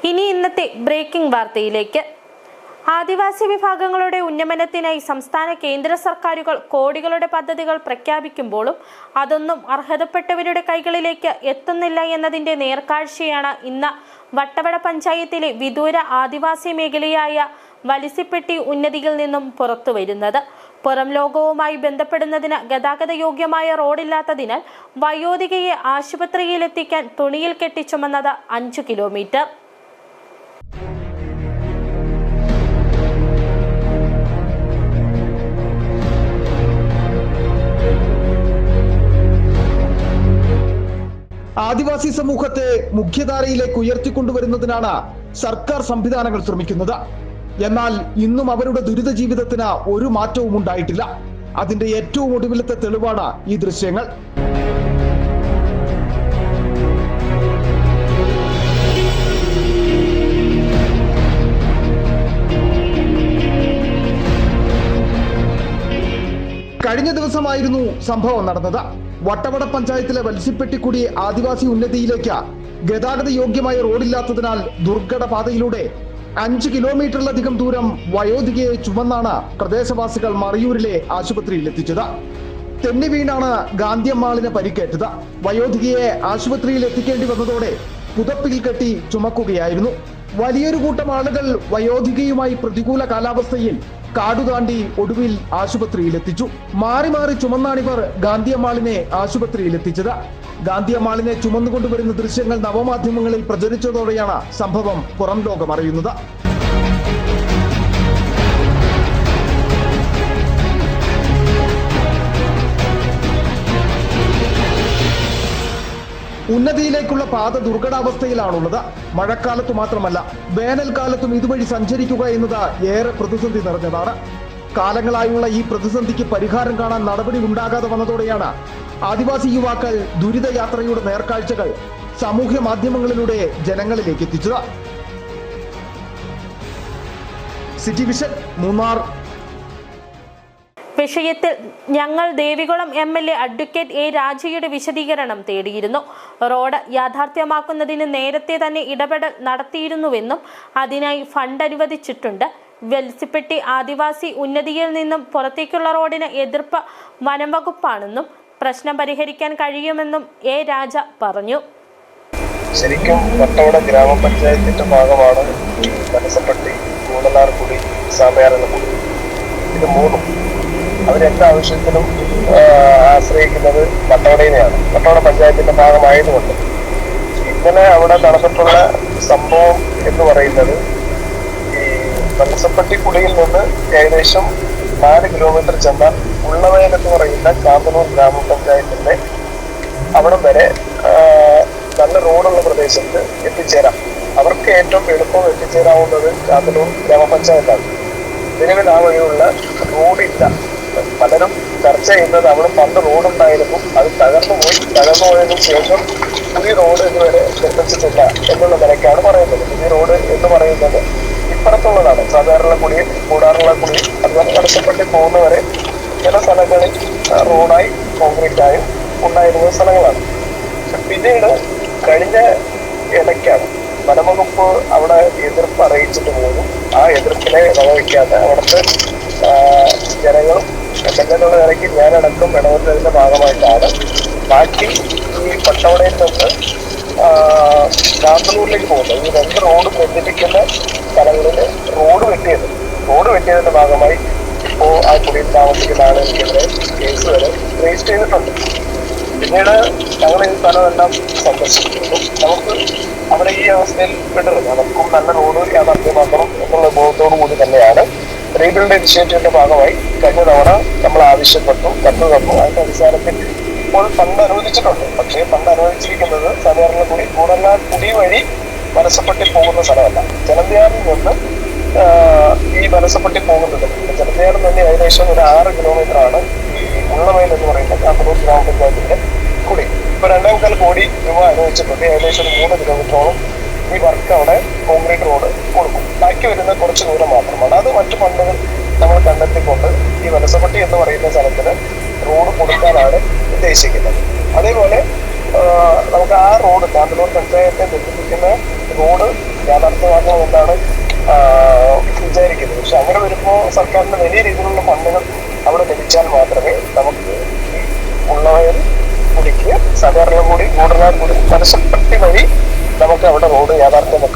ഇനി ഇന്നത്തെ ബ്രേക്കിംഗ് വാർത്തയിലേക്ക്. ആദിവാസി വിഭാഗങ്ങളുടെ ഉന്നമനത്തിനായി സംസ്ഥാന കേന്ദ്ര സർക്കാരുകൾ കോടികളുടെ പദ്ധതികൾ പ്രഖ്യാപിക്കുമ്പോഴും അതൊന്നും അർഹതപ്പെട്ടവരുടെ കൈകളിലേക്ക് എത്തുന്നില്ല എന്നതിന്റെ നേർക്കാഴ്ചയാണ് ഇന്ന് വട്ടവട പഞ്ചായത്തിലെ വിദൂര ആദിവാസി മേഖലയായ വലിസിപ്പെട്ടി ഉന്നതിയിൽ നിന്നും പുറത്തുവരുന്നത്. പുറം ലോകവുമായി ബന്ധപ്പെടുന്നതിന് ഗതാഗത യോഗ്യമായ റോഡില്ലാത്തതിനാൽ വയോധികയെ ആശുപത്രിയിലെത്തിക്കാൻ തുണിയിൽ കെട്ടി ചുമന്നത് 5 കിലോമീറ്റർ. ആദിവാസി സമൂഹത്തെ മുഖ്യധാരയിലേക്ക് ഉയർത്തിക്കൊണ്ടുവരുന്നതിനാണ് സർക്കാർ സംവിധാനങ്ങൾ ശ്രമിക്കുന്നത്. എന്നാൽ ഇന്നും അവരുടെ ദുരിത ജീവിതത്തിന് ഒരു മാറ്റവും ഉണ്ടായിട്ടില്ല. അതിന്റെ ഏറ്റവും ഒടുവിലത്തെ തെളിവാണ് ഈ ദൃശ്യങ്ങൾ. കഴിഞ്ഞ ദിവസമായിരുന്നു സംഭവം നടന്നത്. വട്ടവട പഞ്ചായത്തിലെ വലിസിപ്പെട്ടിക്കുടി ആദിവാസി ഉന്നതിയിലേക്ക് ഗതാഗത യോഗ്യമായ റോഡില്ലാത്തതിനാൽ ദുർഘട പാതയിലൂടെ 5 കിലോമീറ്ററിലധികം ദൂരം വയോധികയെ ചുമന്നാണ് പ്രദേശവാസികൾ മറയൂരിലെ ആശുപത്രിയിൽ എത്തിച്ചത്. തെന്നി വീണാണ് ഗാന്ധിയമ്മാളിന് പരിക്കേറ്റത്. വയോധികയെ ആശുപത്രിയിൽ എത്തിക്കേണ്ടി വന്നതോടെ പുതപ്പിൽ കെട്ടി ചുമക്കുകയായിരുന്നു. വലിയൊരു കൂട്ടം ആളുകൾ വയോധികയുമായി പ്രതികൂല കാലാവസ്ഥയിൽ കാടുതാണ്ടി ഒടുവിൽ ആശുപത്രിയിൽ എത്തിച്ചു. മാറി മാറി ചുമന്നാണിവർ ഗാന്ധിയമ്മാളിനെ ആശുപത്രിയിൽ എത്തിച്ചത്. ഗാന്ധിയമ്മാളിനെ ചുമന്നുകൊണ്ടുവരുന്ന ദൃശ്യങ്ങൾ നവമാധ്യമങ്ങളിൽ പ്രചരിച്ചതോടെയാണ് സംഭവം പുറം ലോകം അറിയുന്നത്. ഉന്നതിയിലേക്കുള്ള പാത ദുർഘടാവസ്ഥയിലാണുള്ളത്. മഴക്കാലത്തു മാത്രമല്ല, വേനൽക്കാലത്തും ഇതുവഴി സഞ്ചരിക്കുക എന്നത് ഏറെ പ്രതിസന്ധി നിറഞ്ഞതാണ്. കാലങ്ങളായുള്ള ഈ പ്രതിസന്ധിക്ക് പരിഹാരം കാണാൻ നടപടി ഉണ്ടാകാതെ വന്നതോടെയാണ് ആദിവാസി യുവാക്കൾ ദുരിതയാത്രയുടെ നേർക്കാഴ്ചകൾ സാമൂഹ്യ മാധ്യമങ്ങളിലൂടെ ജനങ്ങളിലേക്ക് എത്തിച്ചത്. City vision, Munnar. വിഷയത്തിൽ ഞങ്ങൾ ദേവികുളം MLA അഡ്വക്കേറ്റ് A. രാജയുടെ വിശദീകരണം തേടിയിരുന്നു. റോഡ് യാഥാർത്ഥ്യമാക്കുന്നതിന് നേരത്തെ തന്നെ ഇടപെടൽ നടത്തിയിരുന്നുവെന്നും അതിനായി ഫണ്ട് അനുവദിച്ചിട്ടുണ്ട്. വലിസിപ്പെട്ടി ആദിവാസി ഉന്നതിയിൽ നിന്നും പുറത്തേക്കുള്ള റോഡിന് എതിർപ്പ് വനം വകുപ്പാണെന്നും പ്രശ്നം പരിഹരിക്കാൻ കഴിയുമെന്നും A. രാജ പറഞ്ഞു. ശരിക്കും വട്ടവട ഗ്രാമപഞ്ചായത്തിന്റെ ഭാഗമാണ് വലിസിപ്പെട്ടി, കൂടലാർകുടി, സാമയാർകുടി. ഇത് മൂന്നും അവരെന്ത് ആവശ്യത്തിനും ആശ്രയിക്കുന്നത് വട്ടവടയിനെയാണ്. വട്ടവട പഞ്ചായത്തിന്റെ ഭാഗമായതുകൊണ്ട് ഇന്നലെ അവിടെ നടന്നിട്ടുള്ള സംഭവം എന്ന് പറയുന്നത് ഈ വലിസിപ്പെട്ടിക്കുടിയിൽ നിന്ന് ഏകദേശം 4 കിലോമീറ്റർ ചെന്നാൽ ഉള്ളവയൽ എന്ന് പറയുന്ന കാന്തന്നൂർ ഗ്രാമപഞ്ചായത്തിന്റെ അവിടം വരെ നല്ല റോഡുള്ള പ്രദേശത്ത് എത്തിച്ചേരാം. അവർക്ക് ഏറ്റവും എളുപ്പം എത്തിച്ചേരാവുന്നത് കാന്തന്നൂർ ഗ്രാമപഞ്ചായത്താണ്. നിലവിൽ ആ വഴിയുള്ള റോഡില്ല. പലരും ചർച്ച ചെയ്യുന്നത് അവിടെ പണ്ട് റോഡുണ്ടായിരുന്നു, അത് തകർന്നു പോയതിനു ശേഷം പുതിയ റോഡ് ഇതുവരെ നിർമ്മിച്ചിട്ടില്ല എന്നുള്ള നിലയ്ക്കാണ് പറയുന്നത്. പുതിയ റോഡ് എന്ന് പറയുന്നത് ഇപ്പുറത്തുള്ളതാണ്. സാധാരണക്കുടി, കൂടാറുള്ളക്കുടി, അതുപോലെ വലിസിപ്പെട്ടി പോകുന്നവരെ ചില സ്ഥലങ്ങളിൽ റോഡായി കോൺക്രീറ്റായും ഉണ്ടായിരുന്ന സ്ഥലങ്ങളാണ്. പിന്നീട് കഴിഞ്ഞ ഇടയ്ക്കാണ് വനംവകുപ്പ് അവിടെ എതിർപ്പ് അറിയിച്ചിട്ട് പോലും ആ എതിർപ്പിനെ വകവയ്ക്കാതെ അവിടുത്തെ ജനങ്ങളും എന്നുള്ള നിലയ്ക്ക് ഞാനടക്കം ഇടപെട്ടതിന്റെ ഭാഗമായിട്ടാണ് ബാക്കി ഈ വട്ടവടയിൽ നിന്ന് കാന്തന്നൂരിലേക്ക് പോകുന്നത്. ഈ 2 റോഡ് ബന്ധിപ്പിക്കുന്ന സ്ഥലങ്ങളിൽ റോഡ് വെട്ടിയതിന്റെ ഭാഗമായി ഇപ്പോൾ ആ കുടിയിൽ താമസിക്കുന്ന ആളുകൾക്കെതിരെ കേസ് വരെ രജിസ്റ്റർ ചെയ്തിട്ടുണ്ട്. പിന്നീട് ഞങ്ങൾ ഈ സ്ഥലമെല്ലാം സന്ദർശിക്കുന്നു. നമുക്ക് അവിടെ ഈ അവസ്ഥയിൽ വിടരുത്. നമുക്കും നല്ല റോഡ് യാഥാർത്ഥ്യമാക്കണം എന്നുള്ള ബോധത്തോടു കൂടി തന്നെയാണ് റീബിൽഡ് ഇനിഷ്യേറ്റീവിന്റെ ഭാഗമായി കഴിഞ്ഞ തവണ നമ്മൾ ആവശ്യപ്പെട്ടു, കത്ത് തന്നു. അതിന്റെ അടിസ്ഥാനത്തിൽ ഇപ്പോൾ ഫണ്ട് അനുവദിച്ചിട്ടുണ്ട്. പക്ഷേ ഫണ്ട് അനുവദിച്ചിരിക്കുന്നത് സാധാരണക്കുടി, കൂടലാർകുടി വഴി വലിസിപ്പെട്ടി പോകുന്ന സ്ഥലമല്ല. ജലന്തിയാറിൽ നിന്ന് ഈ വലിസിപ്പെട്ടി പോകുന്നത്. ജലന്തിയാറിൽ നിന്ന് ഏകദേശം ഒരു 6 കിലോമീറ്റർ ആണ് ഈ ഉള്ളവയൽ എന്ന് പറയുന്ന കാന്തന്നൂർ ഗ്രാമപഞ്ചായത്തിന്റെ കുടി. ഇപ്പൊ 2.25 കോടി രൂപ അനുവദിച്ചിട്ടുണ്ട്. ഏകദേശം 3 കിലോമീറ്ററോളം ഈ വർക്ക് അവിടെ കോൺക്രീറ്റ് റോഡ് കൊടുക്കും. ബാക്കി വരുന്ന കുറച്ച് ദൂരം മാത്രമാണ്. അത് മറ്റു ഫണ്ടുകൾ നമ്മൾ കണ്ടെത്തിക്കൊണ്ട് ഈ വലിസിപ്പെട്ടി എന്ന് പറയുന്ന സ്ഥലത്തിന് റോഡ് കൊടുക്കാനാണ് ഉദ്ദേശിക്കുന്നത്. അതേപോലെ നമുക്ക് ആ റോഡ് കാന്തല്ലൂർ പഞ്ചായത്തെ ബന്ധിപ്പിക്കുന്ന റോഡ് യാഥാർത്ഥ്യമാക്കണമെന്നാണ് വിചാരിക്കുന്നത്. പക്ഷെ അങ്ങനെ വരുമ്പോൾ സർക്കാരിന് വലിയ രീതിയിലുള്ള ഫണ്ടുകൾ അവിടെ ലഭിച്ചാൽ മാത്രമേ നമുക്ക് ഈ ഉള്ളവയൽ കുടിക്ക് സഹകരണ കൂടി ഗൂഢനാഥ് കൂടി പനശപ്പട്ടി വഴി നമുക്ക് അവിടെ റോഡ് യാഥാർത്ഥ്യമാക്കാൻ